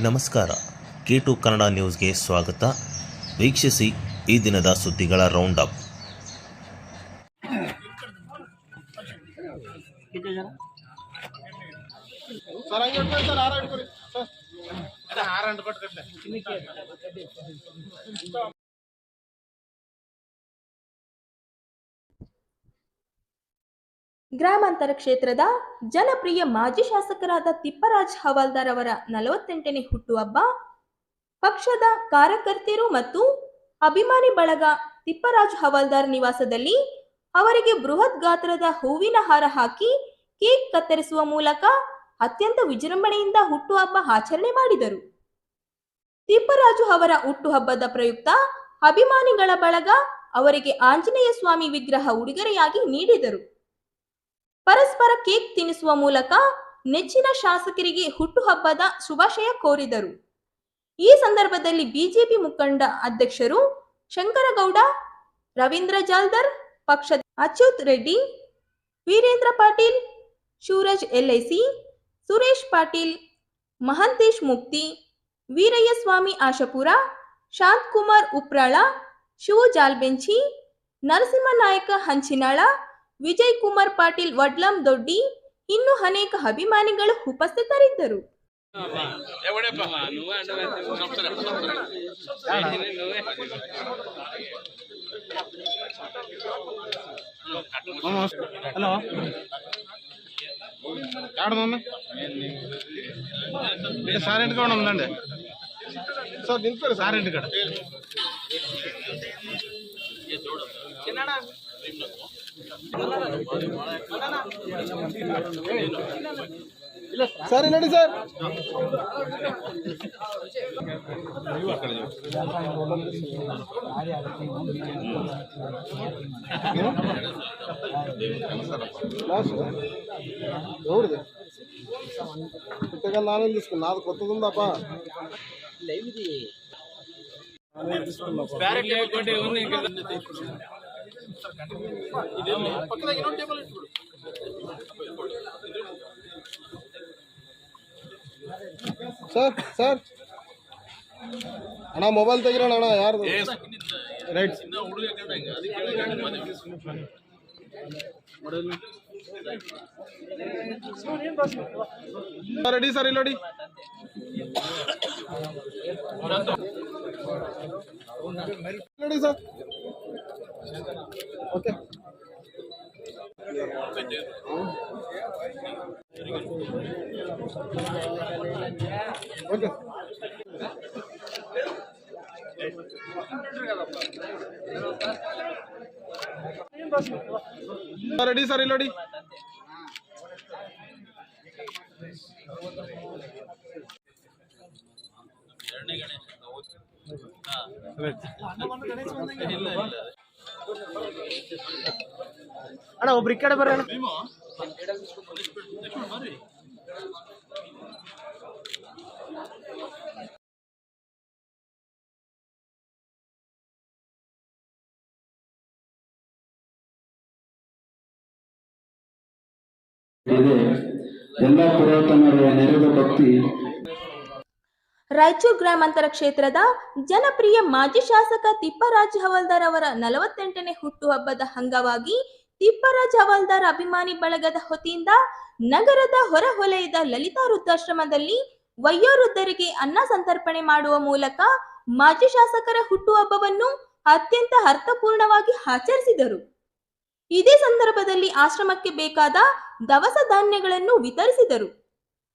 ನಮಸ್ಕಾರ. K2 ಕನ್ನಡ ನ್ಯೂಸ್ಗೆ ಸ್ವಾಗತ. ವೀಕ್ಷಿಸಿ ಈ ದಿನದ ಸುದ್ದಿಗಳ ರೌಂಡ್ ಅಪ್. ಗ್ರಾಮಾಂತರ ಕ್ಷೇತ್ರದ ಜನಪ್ರಿಯ ಮಾಜಿ ಶಾಸಕರಾದ ತಿಪ್ಪರಾಜ್ ಹವಾಲ್ದಾರ್ ಅವರ 48ನೇ ಹುಟ್ಟುಹಬ್ಬ ಪಕ್ಷದ ಕಾರ್ಯಕರ್ತರು ಮತ್ತು ಅಭಿಮಾನಿ ಬಳಗ ತಿಪ್ಪರಾಜ್ ಹವಾಲ್ದಾರ್ ನಿವಾಸದಲ್ಲಿ ಅವರಿಗೆ ಬೃಹತ್ ಗಾತ್ರದ ಹೂವಿನ ಹಾರ ಹಾಕಿ ಕೇಕ್ ಕತ್ತರಿಸುವ ಮೂಲಕ ಅತ್ಯಂತ ವಿಜೃಂಭಣೆಯಿಂದ ಹುಟ್ಟುಹಬ್ಬ ಆಚರಣೆ ಮಾಡಿದರು. ತಿಪ್ಪರಾಜು ಅವರ ಹುಟ್ಟುಹಬ್ಬದ ಪ್ರಯುಕ್ತ ಅಭಿಮಾನಿಗಳ ಬಳಗ ಅವರಿಗೆ ಆಂಜನೇಯ ಸ್ವಾಮಿ ವಿಗ್ರಹ ಉಡುಗೊರೆಯಾಗಿ ನೀಡಿದರು. ಪರಸ್ಪರ ಕೇಕ್ ತಿನ್ನಿಸುವ ಮೂಲಕ ನೆಚ್ಚಿನ ಶಾಸಕರಿಗೆ ಹುಟ್ಟುಹಬ್ಬದ ಶುಭಾಶಯ ಕೋರಿದರು. ಈ ಸಂದರ್ಭದಲ್ಲಿ ಬಿಜೆಪಿ ಮುಖಂಡ ಅಧ್ಯಕ್ಷರು ಶಂಕರಗೌಡ, ರವೀಂದ್ರ ಜಾಲ್ದರ್, ಪಕ್ಷದ ಅಚ್ಯುತ್ ರೆಡ್ಡಿ, ವೀರೇಂದ್ರ ಪಾಟೀಲ್, ಶಿವರಾಜ್ LIC, ಸುರೇಶ್ ಪಾಟೀಲ್, ಮಹಂತೇಶ್ ಮುಕ್ತಿ, ವೀರಯ್ಯ ಸ್ವಾಮಿ ಆಶಪುರ, ಶಾಂತಕುಮಾರ್ ಉಪ್ರಾಳ, ಶಿವು ಜಾಲ್ಬೆಂಚಿ, ನರಸಿಂಹನಾಯಕ ಹಂಚಿನಾಳ, ವಿಜಯ್ ಕುಮಾರ್ ಪಾಟೀಲ್ ವಡ್ಲಂ ದೊಡ್ಡಿ ಇನ್ನೂ ಅನೇಕ ಅಭಿಮಾನಿಗಳು ಉಪಸ್ಥಿತರಿದ್ದರು. హలో ఆడమమ్మ సార్ ఇంటికి కూడా ఉందండి సార్ దింపారు సార్ ఇంటికాడ సార్ ఇలాంటి సార్ ఎవరిది కొత్తగా నానే తీసుకున్నా నాది కొత్తది ఉందాపా ಸರ್ ಸರ್ ಅಣ್ಣ ಮೊಬೈಲ್ ತೆಗಿರೋಣ ಅಣ್ಣ ಯಾರ್ದು ರೈಟ್ ರೆಡಿ ಸರ್ ಇಲ್ಲಿ ನೋಡಿ ನೋಡಿ sir okay okay ready sir ಇಲ್ಲಿ ನೋಡಿ ಅಣ್ಣ ಒಬ್ರು ಈ ಕಡೆ ಬರ್ರಿ ಅಣ್ಣ ಎಲ್ಲ ಪುರಾತನರ ನೆರೆದ ಭಕ್ತಿ. ರಾಯಚೂರು ಗ್ರಾಮಾಂತರ ಕ್ಷೇತ್ರದ ಜನಪ್ರಿಯ ಮಾಜಿ ಶಾಸಕ ತಿಪ್ಪರಾಜ್ ಹವಾಲ್ದಾರ್ ಅವರ 48ನೇ ಹುಟ್ಟುಹಬ್ಬದ ಅಂಗವಾಗಿ ತಿಪ್ಪರಾಜ್ ಹವಾಲ್ದಾರ್ ಅಭಿಮಾನಿ ಬಳಗದ ವತಿಯಿಂದ ನಗರದ ಹೊರವಲಯದ ಲಲಿತಾ ವೃದ್ಧಾಶ್ರಮದಲ್ಲಿ ವಯೋವೃದ್ಧರಿಗೆ ಅನ್ನ ಸಂತರ್ಪಣೆ ಮಾಡುವ ಮೂಲಕ ಮಾಜಿ ಶಾಸಕರ ಹುಟ್ಟುಹಬ್ಬವನ್ನು ಅತ್ಯಂತ ಅರ್ಥಪೂರ್ಣವಾಗಿ ಆಚರಿಸಿದರು. ಇದೇ ಸಂದರ್ಭದಲ್ಲಿ ಆಶ್ರಮಕ್ಕೆ ಬೇಕಾದ ದವಸ ಧಾನ್ಯಗಳನ್ನು ವಿತರಿಸಿದರು.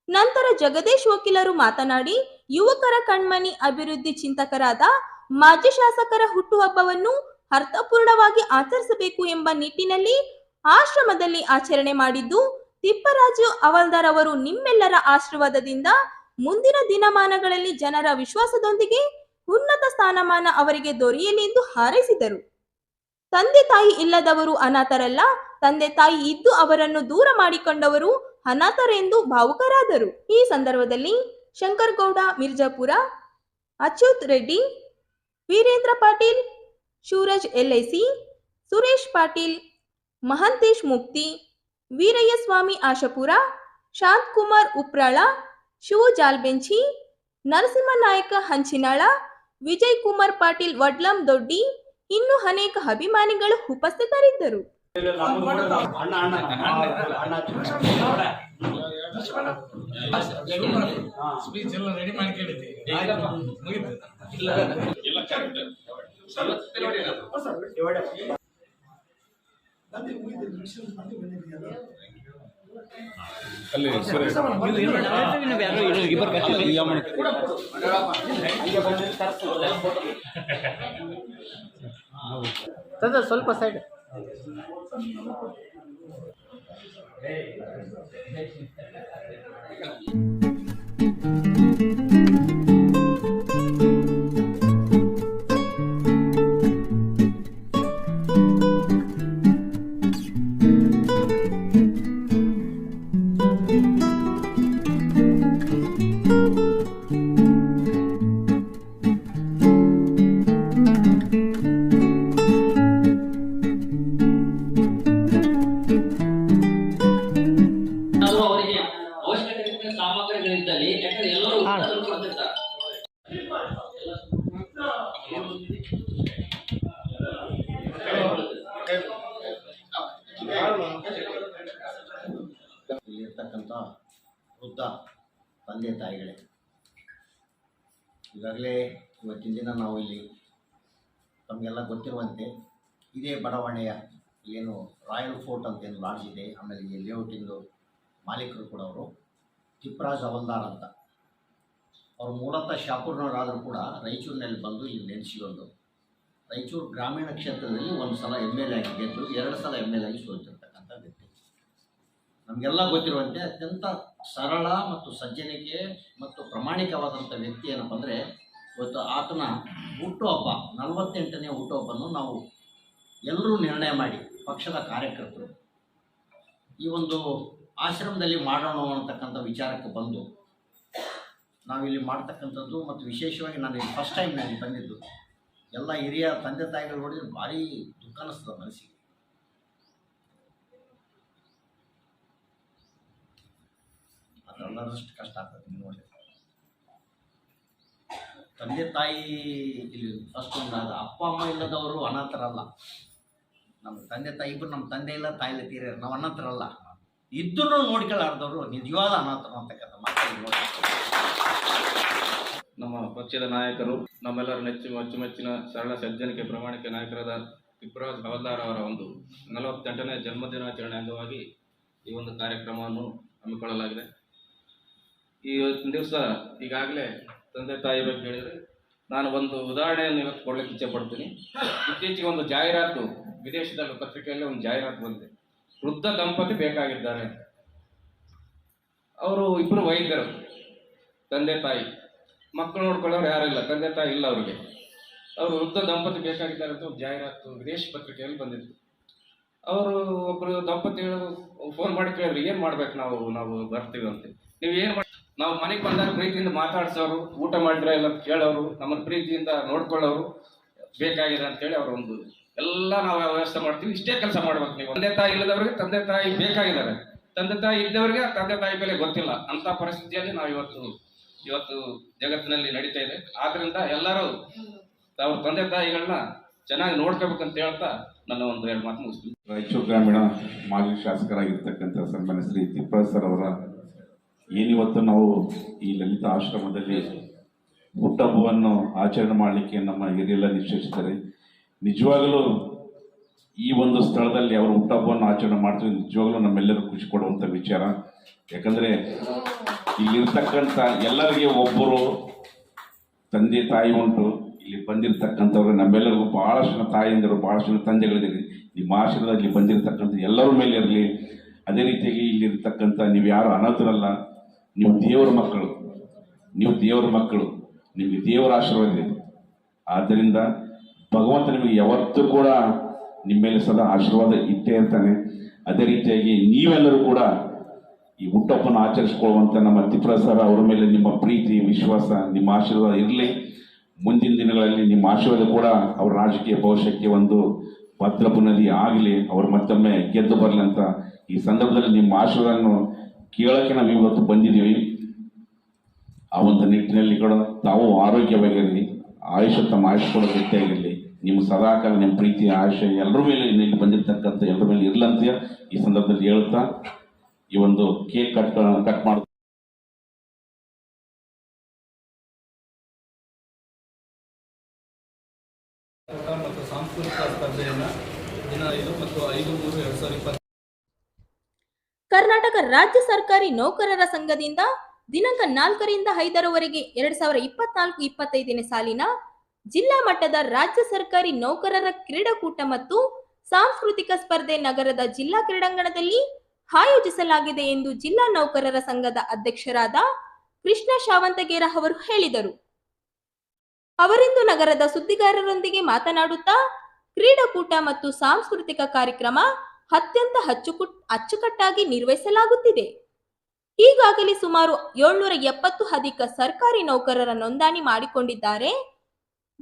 ನಂತರ ಜಗದೀಶ್ ವಕೀಲರು ಮಾತನಾಡಿ, ಯುವಕರ ಕಣ್ಮನಿ ಅಭಿವೃದ್ಧಿ ಚಿಂತಕರಾದ ಮಾಜಿ ಶಾಸಕರ ಹುಟ್ಟುಹಬ್ಬವನ್ನು ಅರ್ಥಪೂರ್ಣವಾಗಿ ಆಚರಿಸಬೇಕು ಎಂಬ ನಿಟ್ಟಿನಲ್ಲಿ ಆಶ್ರಮದಲ್ಲಿ ಆಚರಣೆ ಮಾಡಿದ್ದು, ತಿಪ್ಪರಾಜು ಹವಾಲ್ದಾರ್ ಅವರು ನಿಮ್ಮೆಲ್ಲರ ಆಶೀರ್ವಾದದಿಂದ ಮುಂದಿನ ದಿನಮಾನಗಳಲ್ಲಿ ಜನರ ವಿಶ್ವಾಸದೊಂದಿಗೆ ಉನ್ನತ ಸ್ಥಾನಮಾನ ಅವರಿಗೆ ದೊರೆಯಲಿ ಎಂದು ಹಾರೈಸಿದರು. ತಂದೆ ತಾಯಿ ಇಲ್ಲದವರು ಅನಾಥರಲ್ಲ, ತಂದೆ ತಾಯಿ ಇದ್ದು ಅವರನ್ನು ದೂರ ಮಾಡಿಕೊಂಡವರು ಅನಾಥರೆಂದು ಭಾವುಕರಾದರು. ಈ ಸಂದರ್ಭದಲ್ಲಿ ಶಂಕರಗೌಡ ಮಿರ್ಜಾಪುರ, ಅಚ್ಯುತ್ ರೆಡ್ಡಿ, ವೀರೇಂದ್ರ ಪಾಟೀಲ್, ಶಿವರಾಜ್ LIC, ಸುರೇಶ್ ಪಾಟೀಲ್, ಮಹಂತೇಶ್ ಮುಕ್ತಿ, ವೀರಯ್ಯ ಸ್ವಾಮಿ ಆಶಪುರ, ಶಾಂತಕುಮಾರ್ ಉಪ್ರಾಳ, ಶಿವು ಜಾಲ್ಬೆಂಚಿ, ನರಸಿಂಹನಾಯಕ ಹಂಚಿನಾಳ, ವಿಜಯ್ ಕುಮಾರ್ ಪಾಟೀಲ್ ವಡ್ಲಂ ದೊಡ್ಡಿ, ಇನ್ನೂ ಅನೇಕ ಅಭಿಮಾನಿಗಳು ಉಪಸ್ಥಿತರಿದ್ದರು. ಸ್ಪೀಚ್ ಎಲ್ಲ ರೆಡಿ ಮಾಡಿ ಕೇಳಿದ್ದೆ ಮುಗಿತು ಸ್ವಲ್ಪ ಸೈಡ್ ಸಾಮಗ್ರಿಗಳಿದ್ದಲ್ಲಿ ಯಾಕಂದ್ರೆ ಎಲ್ಲರೂ ಕೊಡ್ತಿರ್ತಾರೆ. ಇಲ್ಲಿರ್ತಕ್ಕಂಥ ವೃದ್ಧ ತಂದೆ ತಾಯಿಗಳೇ, ಈಗಾಗಲೇ ಇವತ್ತಿನ ದಿನ ನಾವು ಇಲ್ಲಿ ತಮಗೆಲ್ಲ ಗೊತ್ತಿರುವಂತೆ ಇದೇ ಬಡಾವಣೆಯ ಏನು ರಾಯಲ್ ಫೋರ್ಟ್ ಅಂತ ಏನು ಲಾಡ್ಜ್ ಇದೆ, ಆಮೇಲೆ ಈ ಲೇಔಟಿಂದು ಮಾಲೀಕರು ಕೂಡ ಅವರು ತಿಪ್ಪರಾಜ್ ಹವಲ್ದಾರ್ ಅಂತ. ಅವರು ಮೂಲತಃ ಶಾಪುರ್ನವರಾದರೂ ಕೂಡ ರಾಯಚೂರಿನಲ್ಲಿ ಬಂದು ಇಲ್ಲಿ ನೆಲೆಸಿಕೊಂಡು ರಾಯಚೂರು ಗ್ರಾಮೀಣ ಕ್ಷೇತ್ರದಲ್ಲಿ ಒಂದು ಸಲ MLA ಆಗಿ ಗೆದ್ದು 2 ಸಲ MLA ಆಗಿ ಸೋತಿರ್ತಕ್ಕಂಥ ವ್ಯಕ್ತಿ. ನಮಗೆಲ್ಲ ಗೊತ್ತಿರುವಂತೆ ಅತ್ಯಂತ ಸರಳ ಮತ್ತು ಸಜ್ಜನಿಕೆ ಮತ್ತು ಪ್ರಾಮಾಣಿಕವಾದಂಥ ವ್ಯಕ್ತಿ ಏನಪ್ಪ ಅಂದರೆ, ಇವತ್ತು ಆತನ ಹುಟ್ಟುಹಬ್ಬ 48ನೇ ಹುಟ್ಟುಹಬ್ಬನ್ನು ನಾವು ಎಲ್ಲರೂ ನಿರ್ಣಯ ಮಾಡಿ ಪಕ್ಷದ ಕಾರ್ಯಕರ್ತರು ಈ ಒಂದು ಆಶ್ರಮದಲ್ಲಿ ಮಾಡೋಣ ಅಂತಕ್ಕಂಥ ವಿಚಾರಕ್ಕೆ ಬಂದು ನಾವಿಲ್ಲಿ ಮಾಡ್ತಕ್ಕಂಥದ್ದು. ಮತ್ತು ವಿಶೇಷವಾಗಿ ನಾನು ಇಲ್ಲಿ ಫಸ್ಟ್ ಟೈಮ್ ನಾನು ಬಂದಿದ್ದು, ಎಲ್ಲ ಹಿರಿಯ ತಂದೆ ತಾಯಿಗಳು ನೋಡಿದ್ರೆ ಭಾರಿ ದುಃಖ ಅನ್ನಿಸ್ತದೆ ಮನಸ್ಸಿಗೆ. ಅದೆಲ್ಲದಷ್ಟು ಕಷ್ಟ ಆಗ್ತದೆ ನೀವು ನೋಡಿ. ತಂದೆ ತಾಯಿ ಇಲ್ಲಿ ಫಸ್ಟ್ ಒಂದಾಗ ಅಪ್ಪ ಅಮ್ಮ ಇಲ್ಲದವರು ಅನಾಥರಲ್ಲ. ನಮ್ಮ ತಂದೆ ತಾಯಿ ಇಬ್ಬರು, ನಮ್ಮ ತಂದೆ ಇಲ್ಲ ತಾಯಿಲ್ಲ ತೀರ್ಯಾರ, ನಾವು ಅನಾಥರಲ್ಲ. ಇದ್ದರೂ ನೋಡ್ಕೊಳ್ಳಾರ್ದವರು ನಿಜವಾದ ಅನಾಥರು ಅಂತಕ್ಕಂಥ ಮಾತಾಡಿ ನೋಡಿ. ನಮ್ಮ ಪಕ್ಷದ ನಾಯಕರು, ನಮ್ಮೆಲ್ಲರ ಅಚ್ಚುಮೆಚ್ಚಿನ ಸರಳ ಸಜ್ಜನಿಕೆ ಪ್ರಾಮಾಣಿಕ ನಾಯಕರಾದ ತಿಪ್ಪರಾಜ್ ಹವಲ್ದಾರ್ ಅವರ ಒಂದು 48ನೇ ಜನ್ಮದಿನಾಚರಣೆ ಅಂಗವಾಗಿ ಈ ಒಂದು ಕಾರ್ಯಕ್ರಮವನ್ನು ಹಮ್ಮಿಕೊಳ್ಳಲಾಗಿದೆ. ಈ ದಿವಸ ಈಗಾಗಲೇ ತಂದೆ ತಾಯಿ ಬಗ್ಗೆ ಹೇಳಿದರೆ, ನಾನು ಒಂದು ಉದಾಹರಣೆಯನ್ನು ಇವತ್ತು ಕೊಡಲಿಕ್ಕೆ ಇಚ್ಛೆ ಪಡ್ತೀನಿ. ಇತ್ತೀಚೆಗೆ ಒಂದು ಜಾಹೀರಾತು ವಿದೇಶದ ಪತ್ರಿಕೆಯಲ್ಲಿ ಒಂದು ಜಾಹೀರಾತು ಬಂದಿದೆ. ವೃದ್ಧ ದಂಪತಿ ಬೇಕಾಗಿದ್ದಾರೆ. ಅವರು ಇಬ್ಬರು ವೈದ್ಯರು, ತಂದೆ ತಾಯಿ, ಮಕ್ಕಳು ನೋಡ್ಕೊಳ್ಳೋರು ಯಾರಿಲ್ಲ, ತಂದೆ ತಾಯಿ ಇಲ್ಲ ಅವರಿಗೆ. ಅವರು ವೃದ್ಧ ದಂಪತಿ ಬೇಕಾಗಿದ್ದಾರೆ ಅಂತ ಒಂದು ಜಾಹೀರಾತು ವಿದೇಶಿ ಪತ್ರಿಕೆಯಲ್ಲಿ ಬಂದಿತ್ತು. ಅವರು ಒಬ್ಬರು ದಂಪತಿಗಳು ಫೋನ್ ಮಾಡಿ ಕೇಳಿದ್ರು, ಏನು ಮಾಡ್ಬೇಕು ನಾವು ಬರ್ತೀವಿ ಅಂತ. ನೀವು ಏನು ಮಾಡಿ, ನಾವು ಮನೆಗೆ ಬಂದಾಗ ಪ್ರೀತಿಯಿಂದ ಮಾತಾಡ್ಸೋರು, ಊಟ ಮಾಡಿದ್ರೆ ಎಲ್ಲ ಕೇಳೋರು, ನಮ್ಮನ್ನು ಪ್ರೀತಿಯಿಂದ ನೋಡ್ಕೊಳ್ಳೋರು ಬೇಕಾಗಿದೆ ಅಂತೇಳಿ ಅವರು ಒಂದು ಎಲ್ಲ ನಾವು ವ್ಯವಸ್ಥೆ ಮಾಡ್ತೀವಿ, ಇಷ್ಟೇ ಕೆಲಸ ಮಾಡ್ಬೇಕು ನೀವು. ತಂದೆ ತಾಯಿ ಇಲ್ಲದವ್ರಿಗೆ ತಂದೆ ತಾಯಿ ಬೇಕಾಗಿದ್ದಾರೆ, ತಂದೆ ತಾಯಿ ಇದ್ದವರಿಗೆ ತಂದೆ ತಾಯಿ ಬೆಲೆ ಗೊತ್ತಿಲ್ಲ. ಅಂತ ಪರಿಸ್ಥಿತಿಯಲ್ಲಿ ನಾವು ಇವತ್ತು ಜಗತ್ತಿನಲ್ಲಿ ನಡೀತಾ ಇದೆ. ಆದ್ರಿಂದ ಎಲ್ಲರೂ ಅವ್ರ ತಂದೆ ತಾಯಿಗಳನ್ನ ಚೆನ್ನಾಗಿ ನೋಡ್ಕೋಬೇಕಂತ ಹೇಳ್ತಾ ನನ್ನ ಒಂದು 2 ಮಾತು ಮುಗಿಸ್ತೀನಿ. ರಾಯಚೂರು ಗ್ರಾಮೀಣ ಮಾಜಿ ಶಾಸಕರಾಗಿರ್ತಕ್ಕಂಥ ಸನ್ಮಾನ್ಯ ಶ್ರೀ ತಿಪ್ಪರಾಜ್ ಸರ್ ಅವರ ಏನಿವತ್ತು ನಾವು ಈ ಲಲಿತ ಆಶ್ರಮದಲ್ಲಿ ಹುಟ್ಟಹಬ್ಬವನ್ನು ಆಚರಣೆ ಮಾಡಲಿಕ್ಕೆ ನಮ್ಮ ಹಿರಿಯೆಲ್ಲ ನಿಶ್ಚಯಿಸಿದ್ದಾರೆ. ನಿಜವಾಗಲೂ ಈ ಒಂದು ಸ್ಥಳದಲ್ಲಿ ಅವರು ಹುಟ್ಟಹಬ್ಬವನ್ನು ಆಚರಣೆ ಮಾಡ್ತೀವಿ, ನಿಜವಾಗ್ಲೂ ನಮ್ಮೆಲ್ಲರೂ ಖುಷಿ ಕೊಡುವಂಥ ವಿಚಾರ. ಯಾಕಂದರೆ ಇಲ್ಲಿರ್ತಕ್ಕಂಥ ಎಲ್ಲರಿಗೆ ಒಬ್ಬರು ತಂದೆ ತಾಯಿ ಉಂಟು. ಇಲ್ಲಿ ಬಂದಿರತಕ್ಕಂಥವ್ರು ನಮ್ಮೆಲ್ಲರಿಗೂ ಭಾಳಷ್ಟು ಜನ ತಾಯಿಯಂದರು, ಭಾಳಷ್ಟು ಜನ ತಂದೆಗಳಿದ್ದೀರಿ. ನಿಮ್ಮ ಆಶೀರ್ವಾದ ಇಲ್ಲಿ ಬಂದಿರತಕ್ಕಂಥ ಎಲ್ಲರ ಮೇಲೆ ಇರಲಿ. ಅದೇ ರೀತಿಯಾಗಿ ಇಲ್ಲಿರ್ತಕ್ಕಂಥ ನೀವು ಯಾರು ಅನಾಥರಲ್ಲ, ನೀವು ದೇವರ ಮಕ್ಕಳು, ನಿಮಗೆ ದೇವರ ಆಶೀರ್ವಾದ ಇದೆ. ಆದ್ದರಿಂದ ಭಗವಂತ ನಿಮಗೆ ಯಾವತ್ತೂ ಕೂಡ ನಿಮ್ಮ ಮೇಲೆ ಸದಾ ಆಶೀರ್ವಾದ ಇಟ್ಟೇ ಇರ್ತಾನೆ. ಅದೇ ರೀತಿಯಾಗಿ ನೀವೆಲ್ಲರೂ ಕೂಡ ಈ ಹುಟ್ಟಹಬ್ಬನ ಆಚರಿಸ್ಕೊಳ್ಳುವಂಥ ನಮ್ಮ ತಿಪ್ಪರಾಜ್ ಸರ್ ಅವರ ಮೇಲೆ ನಿಮ್ಮ ಪ್ರೀತಿ, ವಿಶ್ವಾಸ, ನಿಮ್ಮ ಆಶೀರ್ವಾದ ಇರಲಿ. ಮುಂದಿನ ದಿನಗಳಲ್ಲಿ ನಿಮ್ಮ ಆಶೀರ್ವಾದ ಕೂಡ ಅವರ ರಾಜಕೀಯ ಭವಿಷ್ಯಕ್ಕೆ ಒಂದು ಭದ್ರ ಬುನಾದಿ ಆಗಲಿ, ಅವರು ಮತ್ತೊಮ್ಮೆ ಗೆದ್ದು ಬರಲಿ ಅಂತ ಈ ಸಂದರ್ಭದಲ್ಲಿ ನಿಮ್ಮ ಆಶೀರ್ವಾದವನ್ನು ಕೇಳೋಕ್ಕೆ ನಾವು ಇವತ್ತು ಬಂದಿದ್ದೀವಿ. ಆ ಒಂದು ನಿಟ್ಟಿನಲ್ಲಿ ಕೂಡ ತಾವು ಆರೋಗ್ಯವಾಗಿರಲಿ, ತಮ್ಮ ಆಯುಷ್ ಕೂಡ ಗಟ್ಟಿಯಾಗಿರಲಿ, ನಿಮ್ಮ ಸದಾಕಾಲ ನಿಮ್ಮ ಪ್ರೀತಿ ಆಯುಷ್ಯ ಎಲ್ಲರ ಮೇಲೆ ಇಲ್ಲಿ ಬಂದಿರ್ತಕ್ಕಂಥ ಎಲ್ಲರ ಮೇಲೆ ಇರ್ಲಂತ ಈ ಸಂದರ್ಭದಲ್ಲಿ ಹೇಳ್ತಾ ಈ ಒಂದು ಕೇಕ್ ಕಟ್ ಮಾಡ ಮತ್ತು ಸಾಂಸ್ಕೃತಿಕ ಸ್ಪರ್ಧೆಯನ್ನು ದಿನ 5 ಮತ್ತು 5/3/2020 ಕರ್ನಾಟಕ ರಾಜ್ಯ ಸರ್ಕಾರಿ ನೌಕರರ ಸಂಘದಿಂದ ದಿನಾಂಕ 4ರಿಂದ 5ರವರೆಗೆ 2024-25ನೇ ಸಾಲಿನ ಜಿಲ್ಲಾ ಮಟ್ಟದ ರಾಜ್ಯ ಸರ್ಕಾರಿ ನೌಕರರ ಕ್ರೀಡಾಕೂಟ ಮತ್ತು ಸಾಂಸ್ಕೃತಿಕ ಸ್ಪರ್ಧೆ ನಗರದ ಜಿಲ್ಲಾ ಕ್ರೀಡಾಂಗಣದಲ್ಲಿ ಆಯೋಜಿಸಲಾಗಿದೆ ಎಂದು ಜಿಲ್ಲಾ ನೌಕರರ ಸಂಘದ ಅಧ್ಯಕ್ಷರಾದ ಕೃಷ್ಣ ಶಾವಂತಗೇರ ಅವರು ಹೇಳಿದರು. ಅವರಿಂದು ನಗರದ ಸುದ್ದಿಗಾರರೊಂದಿಗೆ ಮಾತನಾಡುತ್ತಾ ಕ್ರೀಡಾಕೂಟ ಮತ್ತು ಸಾಂಸ್ಕೃತಿಕ ಕಾರ್ಯಕ್ರಮ ಅತ್ಯಂತ ಅಚ್ಚುಕಟ್ಟಾಗಿ ನಿರ್ವಹಿಸಲಾಗುತ್ತಿದೆ. ಈಗಾಗಲೇ ಸುಮಾರು 770 ಅಧಿಕ ಸರ್ಕಾರಿ ನೌಕರರ ನೋಂದಣಿ ಮಾಡಿಕೊಂಡಿದ್ದಾರೆ.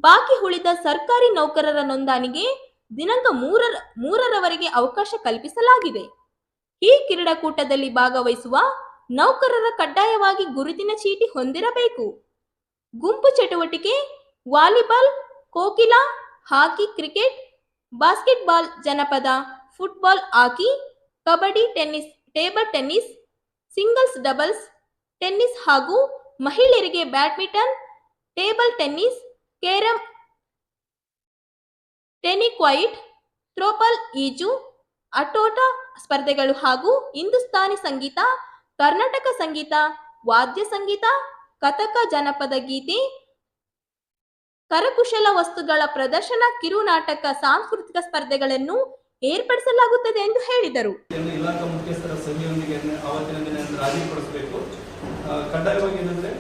ಬಾಕಿ ಉಳಿದ ಸರ್ಕಾರಿ ನೌಕರರ ನೋಂದಣಿಗೆ ದಿನಾಂಕ 3ರವರೆಗೆ ಅವಕಾಶ ಕಲ್ಪಿಸಲಾಗಿದೆ. ಈ ಕ್ರೀಡಾಕೂಟದಲ್ಲಿ ಭಾಗವಹಿಸುವ ನೌಕರರ ಕಡ್ಡಾಯವಾಗಿ ಗುರುತಿನ ಚೀಟಿ ಹೊಂದಿರಬೇಕು. ಗುಂಪು ಚಟುವಟಿಕೆ ವಾಲಿಬಾಲ್, ಕೋಕಿಲಾ, ಹಾಕಿ, ಕ್ರಿಕೆಟ್, ಬಾಸ್ಕೆಟ್ಬಾಲ್, ಜನಪದ, football, hockey, kabaddi, tennis, table tennis, singles, doubles tennis ಹಾಗೂ ಮಹಿಳೆಯರಿಗೆ badminton, table tennis, carrom, tenniquoit, throwball, ಈಜು, ಆಟೋಟ ಸ್ಪರ್ಧೆಗಳು ಹಾಗೂ ಹಿಂದೂಸ್ತಾನಿ ಸಂಗೀತ, ಕರ್ನಾಟಕ ಸಂಗೀತ, ವಾದ್ಯ ಸಂಗೀತ, ಕಥಕ, ಜನಪದ ಗೀತೆ, ಕರಕುಶಲ ವಸ್ತುಗಳ ಪ್ರದರ್ಶನ, ಕಿರುನಾಟಕ, ಸಾಂಸ್ಕೃತಿಕ ಸ್ಪರ್ಧೆಗಳನ್ನು ಏರ್ಪಡಿಸಲಾಗುತ್ತದೆ ಎಂದು ಹೇಳಿದರು. ಇಲಾಖಾ ಮುಖ್ಯಸ್ಥರ ಸಭೆಯೊಂದಿಗೆ ಆವತ್ತಿನ ದಿನ ರಾಜಿಪಡಿಸಬೇಕು. ಕಡ್ಡಾಯವಾಗಿ ಏನಂದ್ರೆ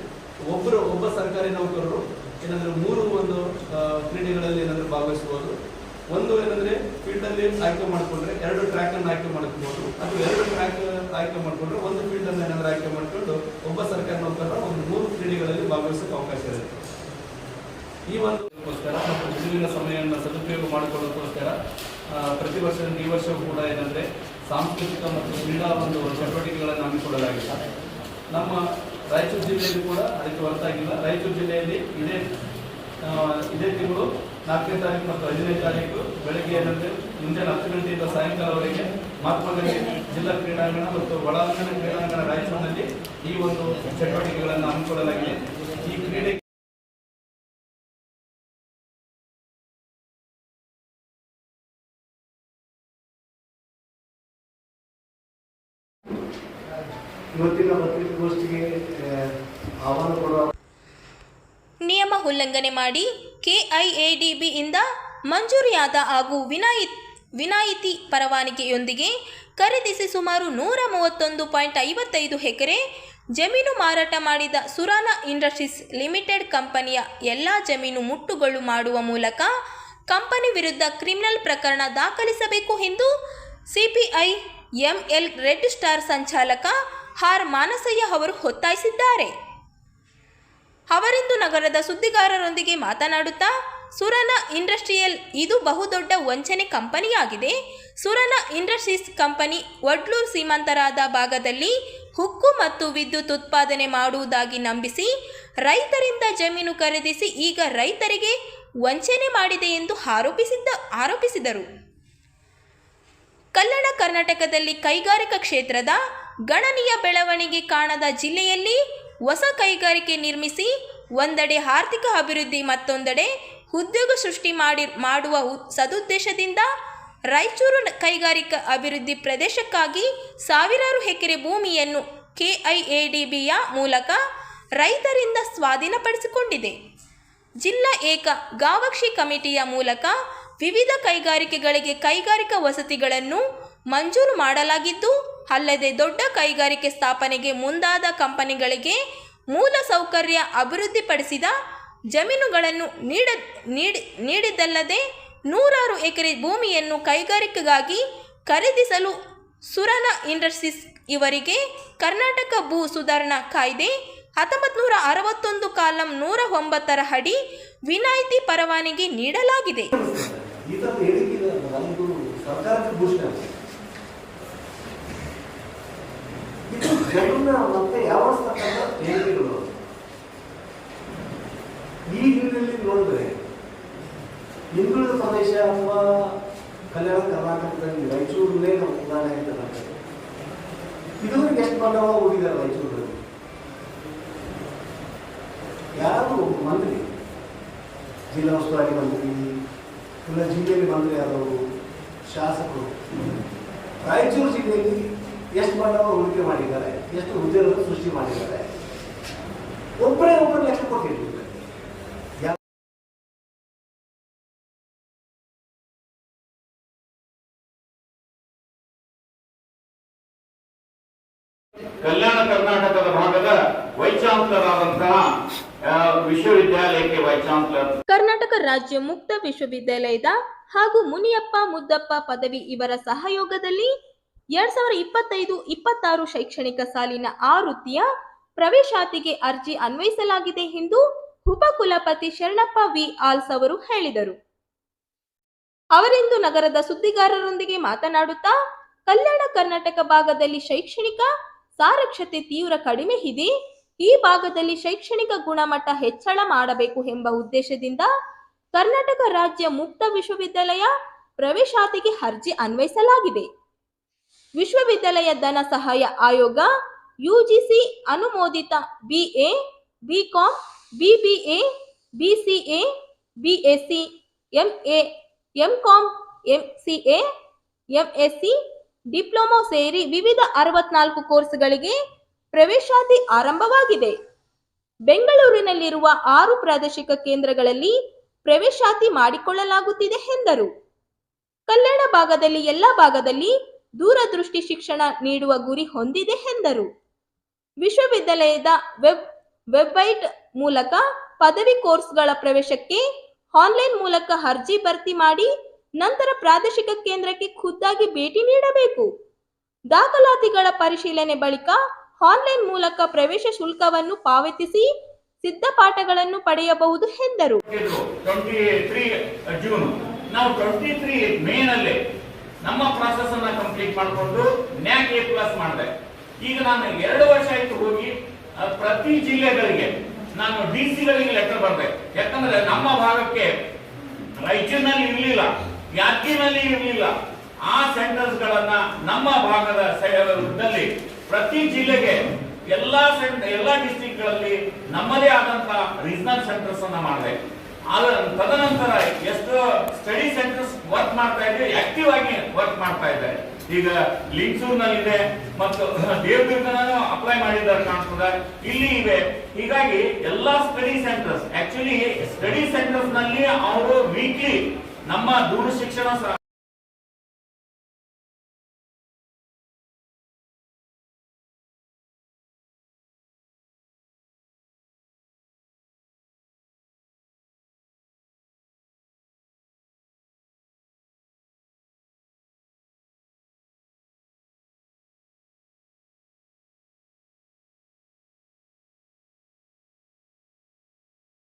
ಒಬ್ಬ ಸರ್ಕಾರಿ ನೌಕರರು ಏನಂದ್ರೆ 3 ಕ್ರೀಡೆಗಳಲ್ಲಿ ಏನಾದರೂ ಭಾಗವಹಿಸಬಹುದು. ಒಂದು ಏನಂದ್ರೆ ಫೀಲ್ಡ್ ಅಲ್ಲಿ ಆಯ್ಕೆ ಮಾಡಿಕೊಂಡ್ರೆ 2 ಟ್ರ್ಯಾಕ್ ಅನ್ನು ಆಯ್ಕೆ ಮಾಡ್ಕೋಬಹುದು, ಅಥವಾ 2 ಟ್ರ್ಯಾಕ್ ಆಯ್ಕೆ ಮಾಡಿಕೊಂಡ್ರೆ 1 ಫೀಲ್ಡ್ ಅನ್ನು ಏನಾದರೂ ಆಯ್ಕೆ ಮಾಡಿಕೊಂಡು ಒಬ್ಬ ಸರ್ಕಾರಿ ನೌಕರರ 3 ಕ್ರೀಡೆಗಳಲ್ಲಿ ಭಾಗವಹಿಸೋಕೆ ಅವಕಾಶ ಇರುತ್ತೆ. ಈ ಒಂದಕ್ಕೋಸ್ಕರ ಮತ್ತು ಬಿಡುವಿನ ಸಮಯವನ್ನು ಸದುಪಯೋಗ ಮಾಡಿಕೊಳ್ಳೋದಕ್ಕೋಸ್ಕರ ಪ್ರತಿ ವರ್ಷ ಈ ವರ್ಷವೂ ಕೂಡ ಏನಂದ್ರೆ ಸಾಂಸ್ಕೃತಿಕ ಮತ್ತು ಕ್ರೀಡಾ ಚಟುವಟಿಕೆಗಳನ್ನು ಹಮ್ಮಿಕೊಳ್ಳಲಾಗಿದೆ. ನಮ್ಮ ರಾಯಚೂರು ಜಿಲ್ಲೆಯಲ್ಲಿ ಕೂಡ ಅದಕ್ಕೆ ಹೊರತಾಗಿಲ್ಲ. ರಾಯಚೂರು ಜಿಲ್ಲೆಯಲ್ಲಿ ಇದೇ ತಿಂಗಳು 4ನೇ ತಾರೀಕು ಮತ್ತು 5ನೇ ತಾರೀಕು ಬೆಳಗ್ಗೆ ಏನಂದ್ರೆ ಮುಂಜಾನೆ 10 ಗಂಟೆಯಿಂದ ಸಾಯಂಕಾಲವರೆಗೆ ಮಹಾತ್ಮ ಗಾಂಧಿ ಜಿಲ್ಲಾ ಕ್ರೀಡಾಂಗಣ ಮತ್ತು ಒಳಾಂಗಣ ಕ್ರೀಡಾಂಗಣ ರಾಯಚೂರಿನಲ್ಲಿ ಈ ಚಟುವಟಿಕೆಗಳನ್ನು ಹಮ್ಮಿಕೊಳ್ಳಲಾಗಿದೆ. ಈ ಕ್ರೀಡೆ ಇವತ್ತಿನ ಪತ್ರಿಕಾಗೋಷ್ಠಿಗೆ ಆಹ್ವಾನ ಕೊಡುವ ನಿಯಮ ಉಲ್ಲಂಘನೆ ಮಾಡಿ ಕೆಐಎಡಿಬಿ ಇಂದ ಮಂಜೂರಿಯಾದ ಹಾಗೂ ವಿನಾಯಿತಿ ಪರವಾನಗಿಯೊಂದಿಗೆ ಖರೀದಿಸಿ ಸುಮಾರು 131.55 ಎಕರೆ ಜಮೀನು ಮಾರಾಟ ಮಾಡಿದ ಸುರಾನಾ ಇಂಡಸ್ಟ್ರೀಸ್ ಲಿಮಿಟೆಡ್ ಕಂಪನಿಯ ಎಲ್ಲ ಜಮೀನು ಮುಟ್ಟುಗೋಲು ಮಾಡುವ ಮೂಲಕ ಕಂಪನಿ ವಿರುದ್ಧ ಕ್ರಿಮಿನಲ್ ಪ್ರಕರಣ ದಾಖಲಿಸಬೇಕು ಎಂದು ಸಿಪಿಐ ಎಂಎಲ್ ರೆಡ್ ಸ್ಟಾರ್ ಸಂಚಾಲಕ ಆರ್ ಮಾನಸಯ್ಯ ಅವರು ಒತ್ತಾಯಿಸಿದ್ದಾರೆ. ಅವರಿಂದು ನಗರದ ಸುದ್ದಿಗಾರರೊಂದಿಗೆ ಮಾತನಾಡುತ್ತಾ ಸುರಾನಾ ಇಂಡಸ್ಟ್ರಿಯಲ್ ಇದು ಬಹುದೊಡ್ಡ ವಂಚನೆ ಕಂಪನಿಯಾಗಿದೆ. ಸುರಾನಾ ಇಂಡಸ್ಟ್ರೀಸ್ ಕಂಪನಿ ವಡ್ಲೂರು ಸೀಮಾಂತರಾದ ಭಾಗದಲ್ಲಿ ಉಕ್ಕು ಮತ್ತು ವಿದ್ಯುತ್ ಉತ್ಪಾದನೆ ಮಾಡುವುದಾಗಿ ನಂಬಿಸಿ ರೈತರಿಂದ ಜಮೀನು ಖರೀದಿಸಿ ಈಗ ರೈತರಿಗೆ ವಂಚನೆ ಮಾಡಿದೆ ಎಂದು ಆರೋಪಿಸಿದರು. ಕಲ್ಯಾಣ ಕರ್ನಾಟಕದಲ್ಲಿ ಕೈಗಾರಿಕಾ ಕ್ಷೇತ್ರದ ಗಣನೀಯ ಬೆಳವಣಿಗೆ ಕಾಣದ ಜಿಲ್ಲೆಯಲ್ಲಿ ಹೊಸ ಕೈಗಾರಿಕೆ ನಿರ್ಮಿಸಿ ಒಂದೆಡೆ ಆರ್ಥಿಕ ಅಭಿವೃದ್ಧಿ ಮತ್ತೊಂದೆಡೆ ಉದ್ಯೋಗ ಸೃಷ್ಟಿ ಮಾಡುವ ಸದುದ್ದೇಶದಿಂದ ರಾಯಚೂರು ಕೈಗಾರಿಕಾ ಅಭಿವೃದ್ಧಿ ಪ್ರದೇಶಕ್ಕಾಗಿ ಸಾವಿರಾರು ಎಕರೆ ಭೂಮಿಯನ್ನು ಕೆಐಎಡಿಬಿಯ ಮೂಲಕ ರೈತರಿಂದ ಸ್ವಾಧೀನಪಡಿಸಿಕೊಂಡಿದೆ. ಜಿಲ್ಲಾ ಏಕ ಗಾವಕ್ಷಿ ಕಮಿಟಿಯ ಮೂಲಕ ವಿವಿಧ ಕೈಗಾರಿಕೆಗಳಿಗೆ ಕೈಗಾರಿಕಾ ವಸತಿಗಳನ್ನು ಮಂಜೂರು ಮಾಡಲಾಗಿದ್ದು, ಅಲ್ಲದೆ ದೊಡ್ಡ ಕೈಗಾರಿಕೆ ಸ್ಥಾಪನೆಗೆ ಮುಂದಾದ ಕಂಪನಿಗಳಿಗೆ ಮೂಲ ಸೌಕರ್ಯ ಅಭಿವೃದ್ಧಿಪಡಿಸಿದ ಜಮೀನುಗಳನ್ನು ನೀಡಿದ್ದಲ್ಲದೆ ನೂರಾರು ಎಕರೆ ಭೂಮಿಯನ್ನು ಕೈಗಾರಿಕೆಗಾಗಿ ಖರೀದಿಸಲು ಸುರಾನಾ ಇಂಡಸ್ಟ್ರೀಸ್ ಇವರಿಗೆ ಕರ್ನಾಟಕ ಭೂ ಸುಧಾರಣಾ ಕಾಯ್ದೆ 1961 ಕಾಲಂ 109 ಅಡಿ ವಿನಾಯಿತಿ ಪರವಾನಗಿ ನೀಡಲಾಗಿದೆ. ಜನರನ್ನ ಮತ್ತೆ ಯಾವ ಹೇಳಿಕೆಗಳು ದೃಷ್ಟಿಯಲ್ಲಿ ನೋಡಿದ್ರೆ ಹಿಂದುಳಿದ ಪ್ರದೇಶ ಅಥವಾ ಕಲ್ಯಾಣ ಕರ್ನಾಟಕದಲ್ಲಿ ರಾಯಚೂರಲ್ಲೇ ನಾವು ಉದಾಹರಣೆ ತಗೊಳ್ತೇವೆ. ಇದುವರೆಗೆ ಎಷ್ಟು ಬಂಡವಾಳ ಹೂಡಿದ್ದಾರೆ ರಾಯಚೂರಲ್ಲಿ? ಯಾರು ಮಂತ್ರಿ, ಜಿಲ್ಲಾ ಉಸ್ತುವಾರಿ ಮಂತ್ರಿ ಇಲ್ಲ ಜಿಲ್ಲೆಯಲ್ಲಿ ಮಂತ್ರಿ ಆದವರು, ಶಾಸಕರು ರಾಯಚೂರು ಜಿಲ್ಲೆಯಲ್ಲಿ ಎಷ್ಟು ಬಂಡವಾಳ ಹೂಡಿಕೆ ಮಾಡಿದ್ದಾರೆ, ಎಷ್ಟು ಉದ್ಯೋಗಗಳನ್ನು ಸೃಷ್ಟಿ ಮಾಡಿದ್ದಾರೆ, ಒಬ್ಬರೇ ಒಬ್ಬರು ಲೆಕ್ಕ ಕೊಟ್ಟಿರ್ತಾರೆ. ಕಲ್ಯಾಣ ಕರ್ನಾಟಕದ ಭಾಗದ ವೈಸ್ ಚಾನ್ಸಲರ್ ವಿಶ್ವವಿದ್ಯಾಲಯಕ್ಕೆ ವೈಸ್ ಚಾನ್ಸಲರ್, ಕರ್ನಾಟಕ ರಾಜ್ಯ ಮುಕ್ತ ವಿಶ್ವವಿದ್ಯಾಲಯದ ಹಾಗೂ ಮುನಿಯಪ್ಪ ಮುದ್ದಪ್ಪ ಪದವಿ ಇವರ ಸಹಯೋಗದಲ್ಲಿ 2025-26 ಶೈಕ್ಷಣಿಕ ಸಾಲಿನ ಆವೃತ್ತಿಯ ಪ್ರವೇಶಾತಿಗೆ ಅರ್ಜಿ ಅನ್ವಯಿಸಲಾಗಿದೆ ಎಂದು ಉಪಕುಲಪತಿ ಶರಣಪ್ಪ ವಿ ಆಲ್ಸ್ ಅವರು ಹೇಳಿದರು. ಅವರಿಂದು ನಗರದ ಸುದ್ದಿಗಾರರೊಂದಿಗೆ ಮಾತನಾಡುತ್ತಾ, ಕಲ್ಯಾಣ ಕರ್ನಾಟಕ ಭಾಗದಲ್ಲಿ ಶೈಕ್ಷಣಿಕ ಸಾಕ್ಷರತೆ ತೀವ್ರ ಕಡಿಮೆ ಇದೆ. ಈ ಭಾಗದಲ್ಲಿ ಶೈಕ್ಷಣಿಕ ಗುಣಮಟ್ಟ ಹೆಚ್ಚಳ ಮಾಡಬೇಕು ಎಂಬ ಉದ್ದೇಶದಿಂದ ಕರ್ನಾಟಕ ರಾಜ್ಯ ಮುಕ್ತ ವಿಶ್ವವಿದ್ಯಾಲಯ ಪ್ರವೇಶಾತಿಗೆ ಅರ್ಜಿ ಅನ್ವಯಿಸಲಾಗಿದೆ. ವಿಶ್ವವಿದ್ಯಾಲಯ ಧನ ಸಹಾಯ ಆಯೋಗ ಯುಜಿಸಿ ಅನುಮೋದಿತ BA, BCom, BBA, BCA, BSc, MA, MCom, MCA, MSc, diploma ಸೇರಿ ವಿವಿಧ 64 ಕೋರ್ಸ್ಗಳಿಗೆ ಪ್ರವೇಶಾತಿ ಆರಂಭವಾಗಿದೆ. ಬೆಂಗಳೂರಿನಲ್ಲಿರುವ 6 ಪ್ರಾದೇಶಿಕ ಕೇಂದ್ರಗಳಲ್ಲಿ ಪ್ರವೇಶಾತಿ ಮಾಡಿಕೊಳ್ಳಲಾಗುತ್ತಿದೆ ಎಂದರು. ಕಲ್ಯಾಣ ಭಾಗದಲ್ಲಿ ಎಲ್ಲ ಭಾಗದಲ್ಲಿ ದೂರದೃಷ್ಟಿ ಶಿಕ್ಷಣ ನೀಡುವ ಗುರಿ ಹೊಂದಿದೆ ಎಂದರು. ವಿಶ್ವವಿದ್ಯಾಲಯದ ವೆಬ್ಸೈಟ್ ಮೂಲಕ ಪದವಿ ಕೋರ್ಸ್ಗಳ ಪ್ರವೇಶಕ್ಕೆ ಆನ್ಲೈನ್ ಮೂಲಕ ಅರ್ಜಿ ಭರ್ತಿ ಮಾಡಿ ನಂತರ ಪ್ರಾದೇಶಿಕ ಕೇಂದ್ರಕ್ಕೆ ಖುದ್ದಾಗಿ ಭೇಟಿ ನೀಡಬೇಕು. ದಾಖಲಾತಿಗಳ ಪರಿಶೀಲನೆ ಬಳಿಕ ಆನ್ಲೈನ್ ಮೂಲಕ ಪ್ರವೇಶ ಶುಲ್ಕವನ್ನು ಪಾವತಿಸಿ ಸಿದ್ಧ ಪಾಠಗಳನ್ನು ಪಡೆಯಬಹುದು ಎಂದರು. 23 ಜೂನ್ ನಾವು 23 ಮೇ ನಲ್ಲಿ ನಮ್ಮ ಪ್ರಾಸೆಸ್ ಅನ್ನ ಕಂಪ್ಲೀಟ್ ಮಾಡಿಕೊಂಡು ನ್ಯಾಕ್ A+ ಮಾಡಿದೆ. ಈಗ ನಾನು 2 ವರ್ಷ ಆಯ್ತು ಹೋಗಿ ಪ್ರತಿ ಜಿಲ್ಲೆಗಳಿಗೆ ನಾನು ಡಿಸಿಗಳಿಗೆ ಲೆಟರ್ ಬರೆದೆ. ಯಾಕಂದ್ರೆ ನಮ್ಮ ಭಾಗಕ್ಕೆ ರಾಯಚೂರಿನಲ್ಲಿ ಇರಲಿಲ್ಲ, ಯಾದಗಿರಿನಲ್ಲಿ ಇರಲಿಲ್ಲ. ಆ ಸೆಂಟರ್ಸ್ ಗಳನ್ನ ನಮ್ಮ ಭಾಗದ ದಲ್ಲಿ ಪ್ರತಿ ಜಿಲ್ಲೆಗೆ ಎಲ್ಲಾ ಡಿಸ್ಟ್ರಿಕ್ಟ್ ಗಳಲ್ಲಿ ನಮ್ಮದೇ ಆದಂತಹ ರೀಜನಲ್ ಸೆಂಟರ್ಸ್ ಅನ್ನ ಮಾಡಿದೆ. ತದನಂತರ ಎಷ್ಟೋ ಸ್ಟಡಿ ಸೆಂಟರ್ಸ್ ವರ್ಕ್ ಮಾಡ್ತಾ ಇದ್ರೆ, ಆಕ್ಟಿವ್ ಆಗಿ ವರ್ಕ್ ಮಾಡ್ತಾ ಇದ್ದಾರೆ. ಈಗ ಲಿಂಗಸೂರಿನಲ್ಲಿದೆ ಮತ್ತು ದೇವದುರ್ಗನೂ ಅಪ್ಲೈ ಮಾಡಿದ್ದಾರೆ ಕಾಣಿಸ್ತದೆ, ಇಲ್ಲಿ ಇವೆ. ಹೀಗಾಗಿ ಎಲ್ಲಾ study centres, actually study centres ನಲ್ಲಿ ಅವರು ವೀಕ್ಲಿ ನಮ್ಮ ದೂರ ಶಿಕ್ಷಣ